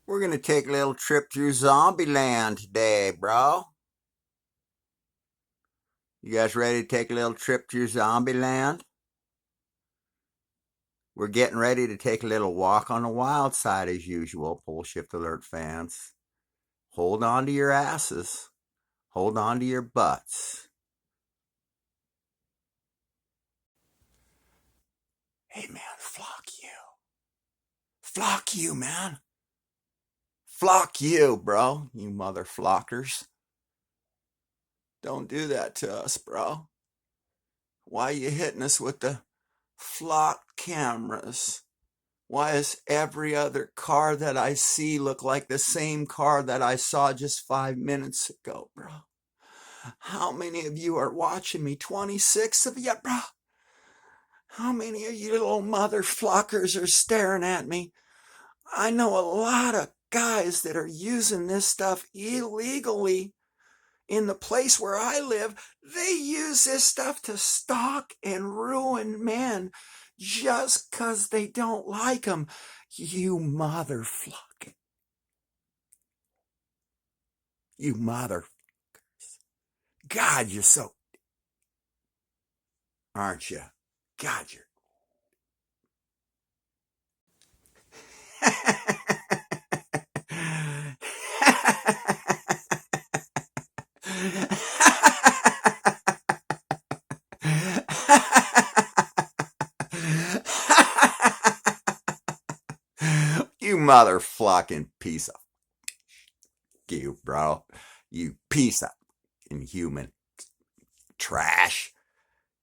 We're going to take a little trip through Zombieland today, bro. You guys ready to take a little trip through Zombieland? We're getting ready to take a little walk on the wild side as usual, Poleshift Alert fans. Hold on to your asses. Hold on to your butts. Hey, man, flock you. Flock you, man. Flock you, bro, you motherflockers. Don't do that to us, bro. Why are you hitting us with the flock cameras? Why does every other car that I see look like the same car that I saw just 5 minutes ago, bro? How many of you are watching me? 26 of you, bro? How many of you little motherflockers are staring at me? I know a lot of guys that are using this stuff illegally. In the place where I live, they use this stuff to stalk and ruin men just 'cause they don't like them. You motherfucker. You mother. God, you're so. Aren't you? God, you're. You motherfucking piece of you, bro. You piece of inhuman trash.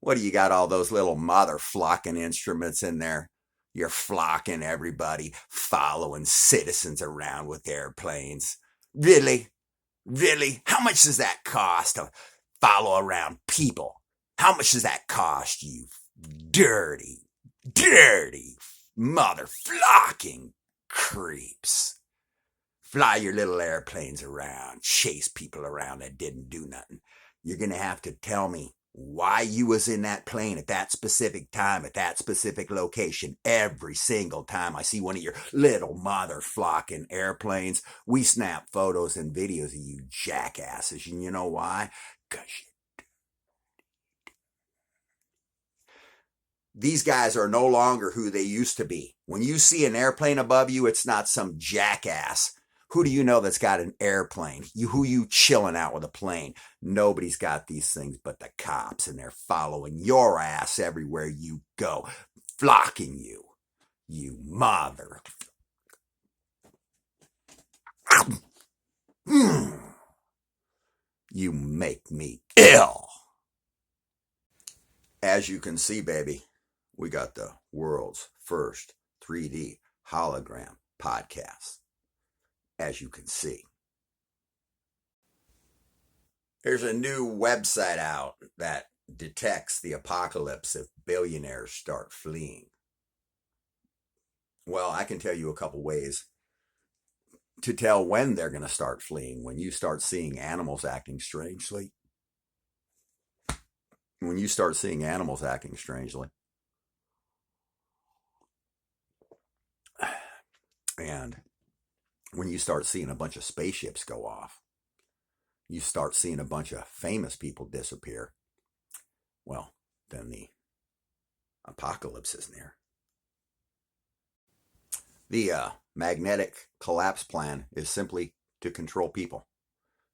What do you got all those little mother flocking instruments in there? You're flocking everybody, following citizens around with airplanes. Really? Really? How much does that cost to follow around people? How much does that cost you? Dirty, dirty mother flocking creeps. Fly your little airplanes around, chase people around that didn't do nothing. You're going to have to tell me why you was in that plane at that specific time, at that specific location. Every single time I see one of your little mother flocking airplanes, we snap photos and videos of you jackasses. And you know why? Because these guys are no longer who they used to be. When you see an airplane above you, it's not some jackass. Who do you know that's got an airplane? Who you chilling out with a plane? Nobody's got these things but the cops, and they're following your ass everywhere you go, flocking you. You mother. You make me ill. As you can see, baby, we got the world's first 3D hologram podcast. As you can see, there's a new website out that detects the apocalypse if billionaires start fleeing. Well, I can tell you a couple ways to tell when they're going to start fleeing. When you start seeing animals acting strangely. When you start seeing animals acting strangely. And when you start seeing a bunch of spaceships go off. You start seeing a bunch of famous people disappear. Well, then the apocalypse is near. The magnetic collapse plan is simply to control people.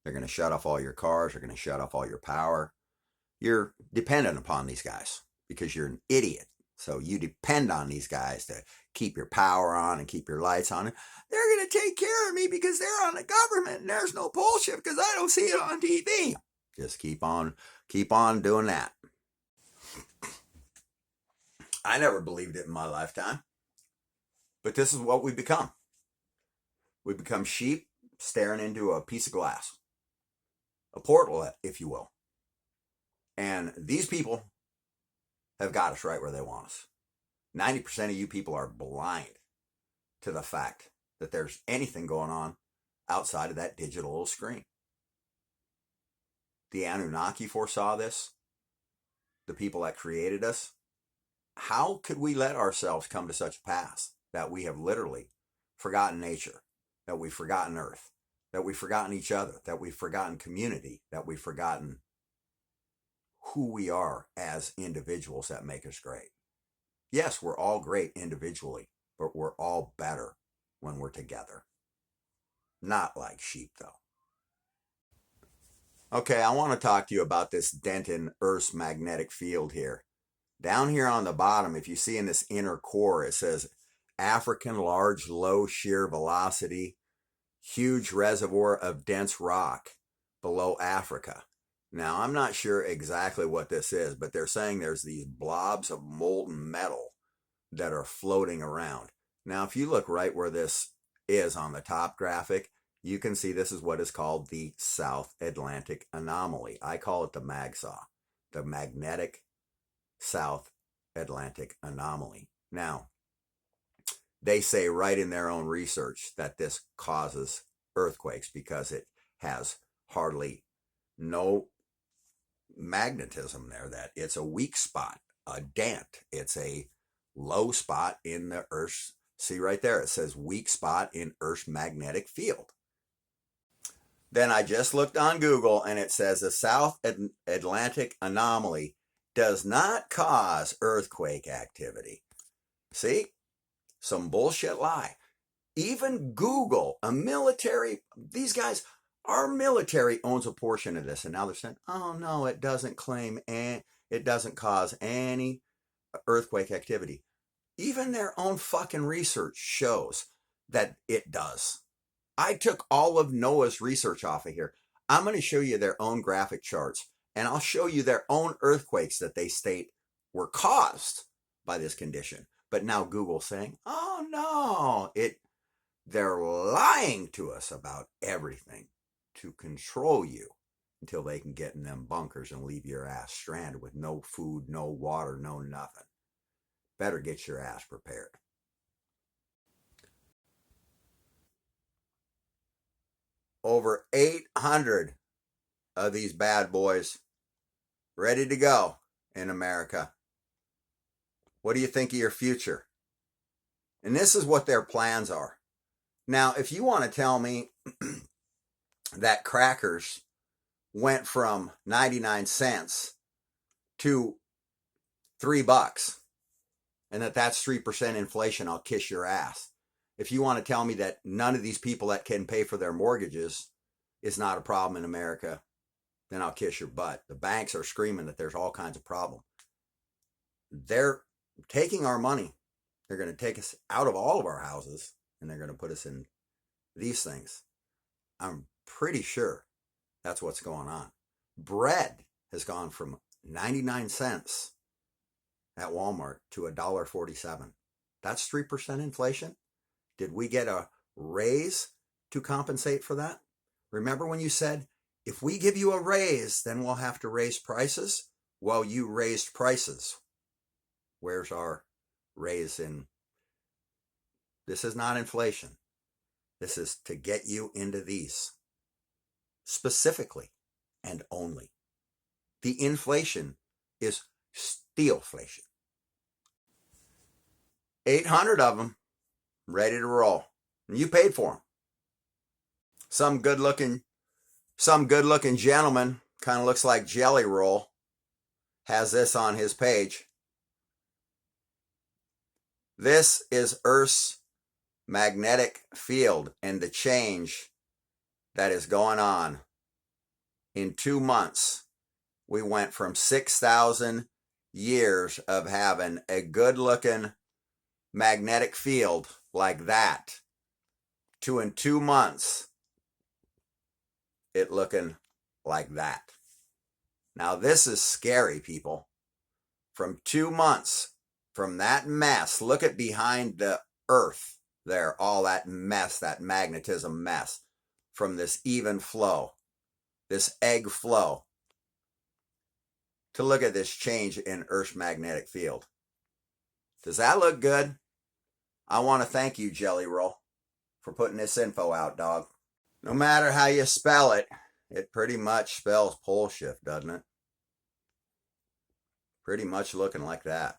They're going to shut off all your cars. They're going to shut off all your power. You're dependent upon these guys because you're an idiot. So you depend on these guys to keep your power on and keep your lights on. They're going to take care of me because they're on the government and there's no bullshit because I don't see it on TV. Just keep on doing that. I never believed it in my lifetime. But this is what we become. We become sheep staring into a piece of glass. A portal, if you will. And these people have got us right where they want us. 90% of you people are blind to the fact that there's anything going on outside of that digital little screen. The Anunnaki foresaw this. The people that created us. How could we let ourselves come to such a pass that we have literally forgotten nature? that we've forgotten Earth, that we've forgotten each other, that we've forgotten community, that we've forgotten who we are as individuals that make us great. Yes, we're all great individually, but we're all better when we're together. Not like sheep, though. Okay, I want to talk to you about this dent in Earth's magnetic field here. Down here on the bottom, if you see in this inner core, it says African large low shear velocity, huge reservoir of dense rock below Africa. Now, I'm not sure exactly what this is, but they're saying there's these blobs of molten metal that are floating around. Now, if you look right where this is on the top graphic, you can see this is what is called the South Atlantic Anomaly. I call it the MAGSAW, the Magnetic South Atlantic Anomaly. Now, they say right in their own research that this causes earthquakes because it has hardly no magnetism there, that it's a weak spot, a dent. It's a low spot in the Earth's, see right there, it says weak spot in Earth's magnetic field. Then I just looked on Google and it says the South Atlantic Anomaly does not cause earthquake activity. See? Some bullshit lie. Even Google, a military, these guys, our military owns a portion of this, and now they're saying, oh no, it doesn't claim and it doesn't cause any earthquake activity. Even their own fucking research shows that it does. I took all of NOAA's research off of here. I'm going to show you their own graphic charts, and I'll show you their own earthquakes that they state were caused by this condition. But now Google's saying, oh no, they're lying to us about everything to control you until they can get in them bunkers and leave your ass stranded with no food, no water, no nothing. Better get your ass prepared. Over 800 of these bad boys ready to go in America. What do you think of your future? And this is what their plans are. Now, if you want to tell me that crackers went from 99 cents to $3 and that's 3% inflation, I'll kiss your ass. If you want to tell me that none of these people that can pay for their mortgages is not a problem in America, then I'll kiss your butt. The banks are screaming that there's all kinds of problems. They're taking our money. They're going to take us out of all of our houses and they're going to put us in these things. I'm pretty sure that's what's going on. Bread has gone from 99 cents at Walmart to $1.47. That's 3% inflation. Did we get a raise to compensate for that? Remember when you said, if we give you a raise, then we'll have to raise prices? Well, you raised prices. Where's our raise in? This is not inflation. This is to get you into these specifically and only. The inflation is steelflation. 800 of them ready to roll. And you paid for them. Some good looking gentleman, kind of looks like Jelly Roll, has this on his page. This is Earth's magnetic field and the change that is going on. In 2 months, we went from 6,000 years of having a good looking magnetic field like that to in 2 months it looking like that. Now this is scary, people. From 2 months, from that mess, look at behind the Earth there, all that mess, that magnetism mess, from this even flow, this egg flow, to look at this change in Earth's magnetic field. Does that look good? I want to thank you, Jelly Roll, for putting this info out, dog. No matter how you spell it, it pretty much spells Poleshift, doesn't it? Pretty much looking like that.